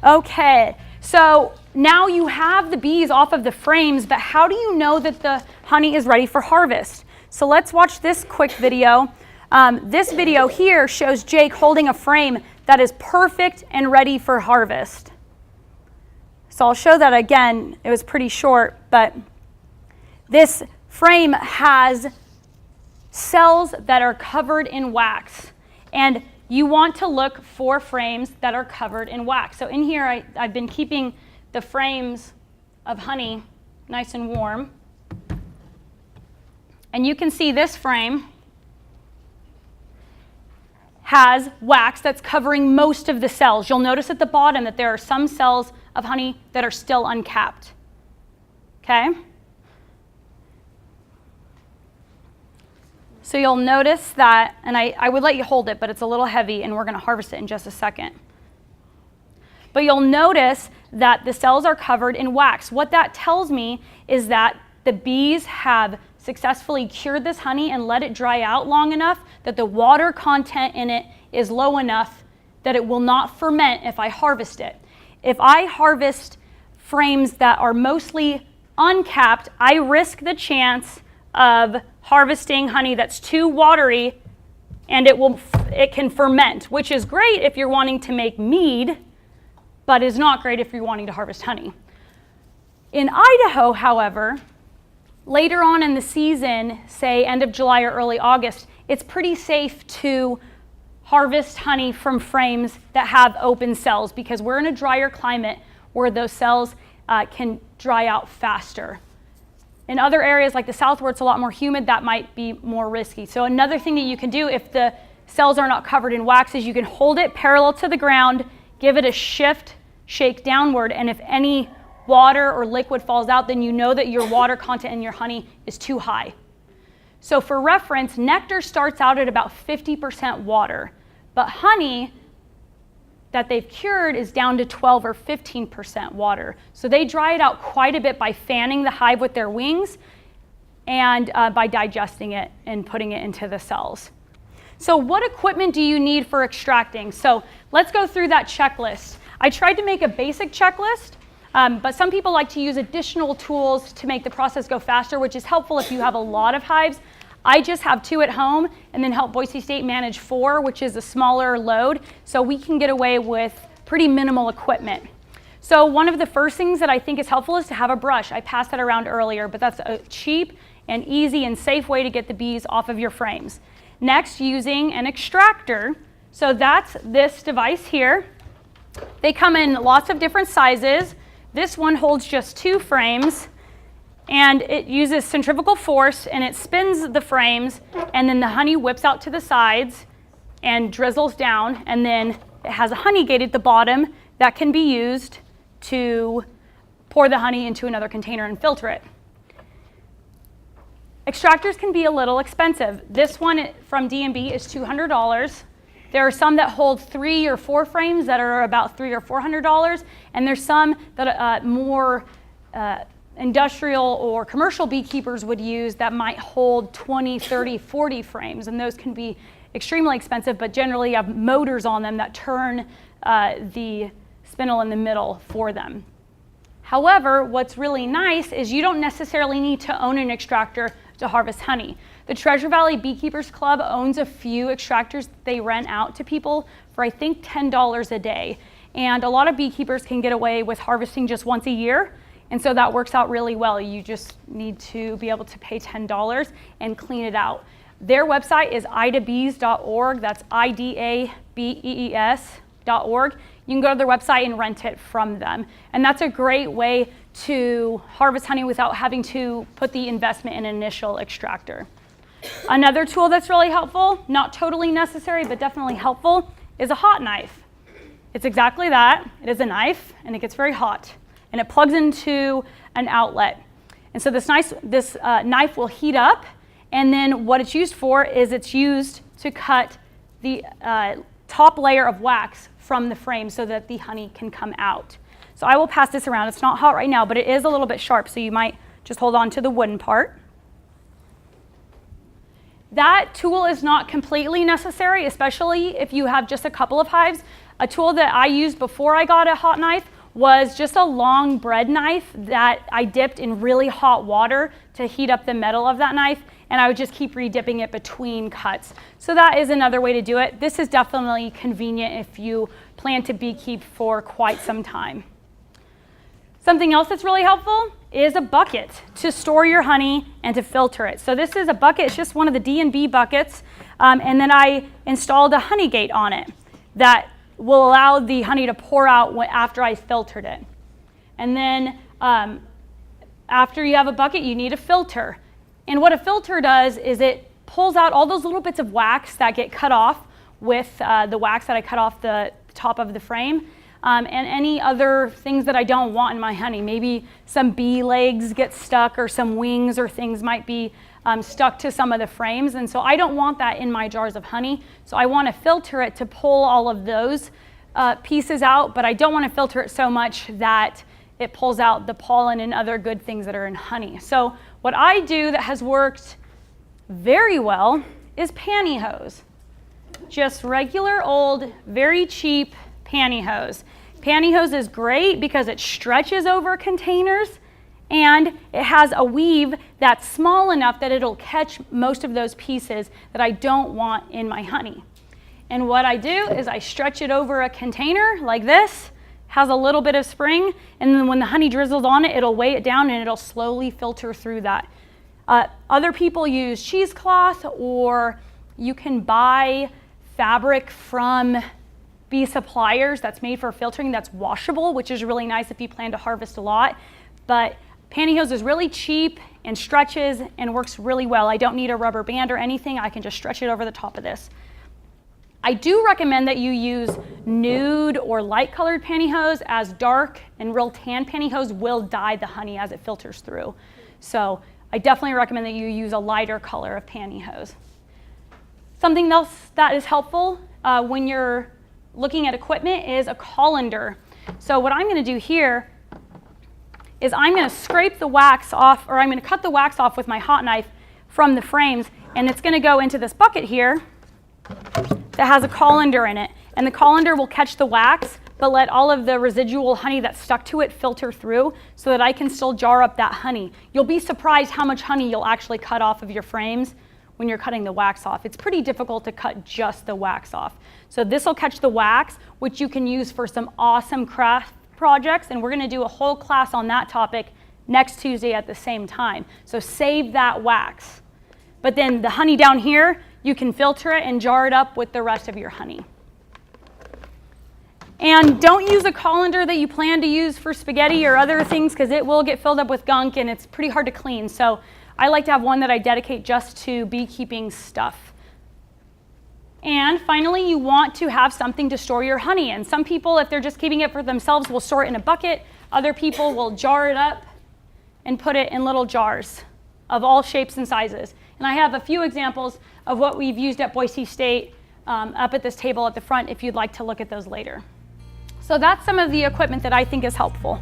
Okay, so now you have the bees off of the frames, but how do you know that the honey is ready for harvest? So let's watch this quick video. This video here shows Jake holding a frame that is perfect and ready for harvest. So I'll show that again. It was pretty short, but this frame has cells that are covered in wax. And you want to look for frames that are covered in wax. So in here, I've been keeping the frames of honey nice and warm. And you can see this frame has wax that's covering most of the cells. You'll notice at the bottom that there are some cells of honey that are still uncapped. Okay? So you'll notice that, and I would let you hold it, but it's a little heavy, and we're going to harvest it in just a second. But you'll notice that the cells are covered in wax. What that tells me is that the bees have successfully cured this honey and let it dry out long enough that the water content in it is low enough that it will not ferment if I harvest it. If I harvest frames that are mostly uncapped, I risk the chance of harvesting honey that's too watery, and it can ferment, which is great if you're wanting to make mead, but is not great if you're wanting to harvest honey. In Idaho, however, later on in the season, say end of July or early August, it's pretty safe to harvest honey from frames that have open cells because we're in a drier climate where those cells can dry out faster. In other areas like the South where it's a lot more humid, that might be more risky. So another thing that you can do if the cells are not covered in wax is you can hold it parallel to the ground, give it a shake downward, and if any water or liquid falls out, then you know that your water content in your honey is too high. So for reference, nectar starts out at about 50% water, but honey that they've cured is down to 12 or 15% water. So they dry it out quite a bit by fanning the hive with their wings and by digesting it and putting it into the cells. So what equipment do you need for extracting? So let's go through that checklist. I tried to make a basic checklist, but some people like to use additional tools to make the process go faster, which is helpful if you have a lot of hives. I just have 2 at home and then help Boise State manage 4, which is a smaller load, so we can get away with pretty minimal equipment. So one of the first things that I think is helpful is to have a brush. I passed that around earlier, but that's a cheap and easy and safe way to get the bees off of your frames. Next, using an extractor. So that's this device here. They come in lots of different sizes. This one holds just 2 frames. And it uses centrifugal force, and it spins the frames, and then the honey whips out to the sides and drizzles down, and then it has a honey gate at the bottom that can be used to pour the honey into another container and filter it. Extractors can be a little expensive. This one from D&B is $200. There are some that hold 3 or 4 frames that are about $300 or $400, and there's some that more industrial or commercial beekeepers would use that might hold 20, 30, 40 frames, and those can be extremely expensive, but generally have motors on them that turn the spindle in the middle for them. However, what's really nice is you don't necessarily need to own an extractor to harvest honey. The Treasure Valley Beekeepers Club owns a few extractors that they rent out to people for I think $10 a day, and a lot of beekeepers can get away with harvesting just once a year. And so that works out really well. You just need to be able to pay $10 and clean it out. Their website is idabees.org. That's IDABEES.org. You can go to their website and rent it from them. And that's a great way to harvest honey without having to put the investment in an initial extractor. Another tool that's really helpful, not totally necessary, but definitely helpful, is a hot knife. It's exactly that. It is a knife, and it gets very hot. And it plugs into an outlet. And so this knife will heat up, and then what it's used for is it's used to cut the top layer of wax from the frame so that the honey can come out. So I will pass this around. It's not hot right now, but it is a little bit sharp, so you might just hold on to the wooden part. That tool is not completely necessary, especially if you have just a couple of hives. A tool that I used before I got a hot knife was just a long bread knife that I dipped in really hot water to heat up the metal of that knife, and I would just keep re-dipping it between cuts. So that is another way to do it. This is definitely convenient if you plan to beekeep for quite some time. Something else that's really helpful is a bucket to store your honey and to filter it. So this is a bucket, it's just one of the D&B buckets, and then I installed a honey gate on it that will allow the honey to pour out after I filtered it. And then after you have a bucket, you need a filter. And what a filter does is it pulls out all those little bits of wax that get cut off with the wax that I cut off the top of the frame, and any other things that I don't want in my honey. Maybe some bee legs get stuck, or some wings or things might be stuck to some of the frames, and so I don't want that in my jars of honey. So I want to filter it to pull all of those pieces out, but I don't want to filter it so much that it pulls out the pollen and other good things that are in honey. So what I do that has worked very well is pantyhose. Just regular old, very cheap pantyhose. Pantyhose is great because it stretches over containers, and it has a weave that's small enough that it'll catch most of those pieces that I don't want in my honey. And what I do is I stretch it over a container like this, has a little bit of spring, and then when the honey drizzles on it, it'll weigh it down and it'll slowly filter through that. Other people use cheesecloth, or you can buy fabric from bee suppliers that's made for filtering that's washable, which is really nice if you plan to harvest a lot. But pantyhose is really cheap and stretches and works really well. I don't need a rubber band or anything. I can just stretch it over the top of this. I do recommend that you use nude or light colored pantyhose, as dark and real tan pantyhose will dye the honey as it filters through. So I definitely recommend that you use a lighter color of pantyhose. Something else that is helpful when you're looking at equipment is a colander. So what I'm going to do here is I'm going to scrape the wax off, or I'm going to cut the wax off with my hot knife from the frames, and it's going to go into this bucket here that has a colander in it. And the colander will catch the wax, but let all of the residual honey that's stuck to it filter through so that I can still jar up that honey. You'll be surprised how much honey you'll actually cut off of your frames when you're cutting the wax off. It's pretty difficult to cut just the wax off. So this will catch the wax, which you can use for some awesome craft projects, and we're going to do a whole class on that topic next Tuesday at the same time. So save that wax. But then the honey down here, you can filter it and jar it up with the rest of your honey. And don't use a colander that you plan to use for spaghetti or other things, because it will get filled up with gunk and it's pretty hard to clean. So I like to have one that I dedicate just to beekeeping stuff. And finally, you want to have something to store your honey in. Some people, if they're just keeping it for themselves, will store it in a bucket. Other people will jar it up and put it in little jars of all shapes and sizes. And I have a few examples of what we've used at Boise State up at this table at the front if you'd like to look at those later. So that's some of the equipment that I think is helpful.